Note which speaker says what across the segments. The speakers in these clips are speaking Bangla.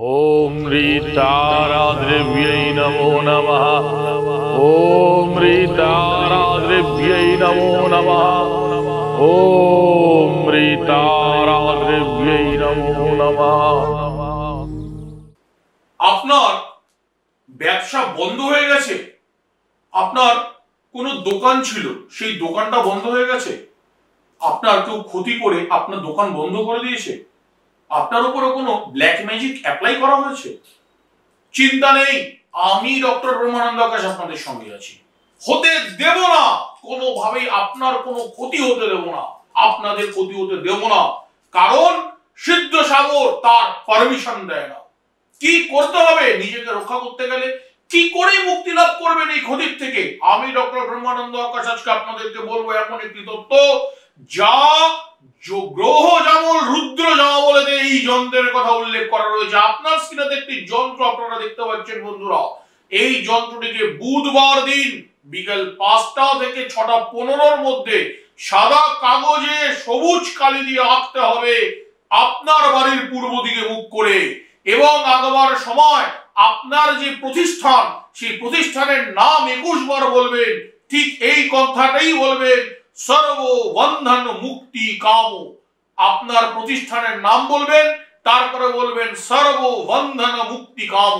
Speaker 1: ओम ह्रीताराद्रिव्यै नमो नमः। ओम ह्रीताराद्रिव्यै नमो नमः। ओम ह्रीताराद्रिव्यै नमो नमः।
Speaker 2: আপনার ব্যবসা বন্ধ হয়ে গেছে, আপনার কোনো দোকান ছিল সেই দোকানটা বন্ধ হয়ে গেছে, আপনার কেউ ক্ষতি করে আপনার দোকান বন্ধ করে দিয়েছে, আপনার উপরে কোনো ব্ল্যাক ম্যাজিক অ্যাপ্লাই করা হয়েছে, চিন্তা নেই, আমি ডক্টর ব্রহ্মানন্দ আকাশ আপনাদের সঙ্গে আছি। হতে দেব না, কোনোভাবেই আপনার কোনো ক্ষতি হতে দেব না, আপনাদের ক্ষতি হতে দেব না, কারণ সিদ্ধ সাগর তার পারমিশন দেয় না। কি করতে হবে নিজেকে রক্ষা করতে গেলে, কি করে মুক্তি লাভ করবেন এই ক্ষতির থেকে, আমি ডক্টর ব্রহ্মানন্দ আকাশ আজকে আপনাদেরকে বলবো এমন একটি তত্ত্ব যা গ্রহ জামল রুদ্র জামাবলে এই যন্ত্রের কথা উল্লেখ করা রয়েছে। আপনার স্ক্রিনে একটি যন্ত্র আপনারা দেখতে পাচ্ছেন বন্ধুরা, এই যন্ত্রটিকে বুধবার দিন বিকেল 5টা থেকে 6:15-র মধ্যে সাদা কাগজে সবুজ কালি দিয়ে আঁকতে হবে আপনার বাড়ির পূর্ব দিকে মুখ করে, এবং আঁকবার সময় আপনার যে প্রতিষ্ঠান সেই প্রতিষ্ঠানের নাম 21 বার বলবেন, ঠিক এই কথাটাই বলবেন, সর্ববন্ধন মুক্তি কাম। আপনার প্রতিষ্ঠানের নাম বলবেন, তারপরে বলবেন সর্ববন্ধন মুক্তি কাম।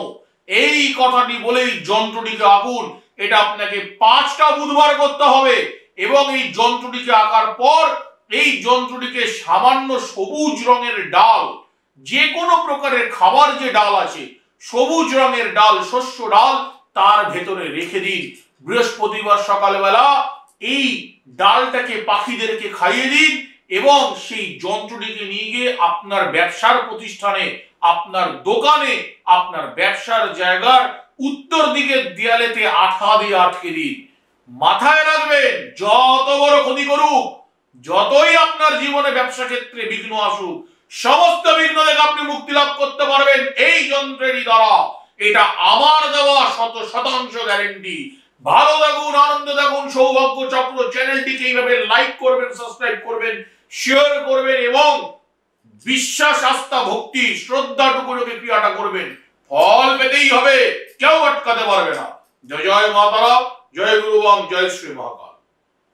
Speaker 2: এই কথাটি বলেই যন্ত্রটিকে আঁকুন। এটা আপনাকে 5টা বুধবার করতে হবে, এবং এই যন্ত্রটিকে আঁকার পর এই যন্ত্রটিকে সামান্য সবুজ রঙের ডাল, যে কোনো প্রকারের খাবার যে ডাল আছে সবুজ রঙের ডাল, শস্য ডাল, তার ভেতরে রেখে দিন। বৃহস্পতিবার সকালবেলা এই ডালটাকে পাখিদেরকে খাইয়ে দিন, এবং সেই যন্ত্রটিকে নিয়ে গিয়ে আপনার ব্যবসার প্রতিষ্ঠানে, আপনার দোকানে, আপনার ব্যবসার জায়গার উত্তর দিকের দেয়ালেতে আঠা দিয়ে আটকে দিন। মাথায় রাখবেন, যত বড় ক্ষতি করুক, যতই আপনার জীবনে ব্যবসা ক্ষেত্রে বিঘ্ন আসুক, সমস্ত বিঘ্ন থেকে আপনি মুক্তি লাভ করতে পারবেন এই যন্ত্রেরই দ্বারা। এটা আমার দেওয়া 100% গ্যারেন্টি। ভালো থাকুন, আনন্দ থাকুন, সৌভাগ্য চক্র চ্যানেলটিকে এইভাবে লাইক করবেন, সাবস্ক্রাইব করবেন, শেয়ার করবেন, এবং বিশ্বাস, আস্থা, ভক্তি, শ্রদ্ধাটুকু রেখে ক্রিয়াটা করবেন। ফল পেতেই হবে, কেউ আটকাতে পারবে না। জয় জয় মা তারা, জয় গুরু, জয় শ্রী মহাকাল।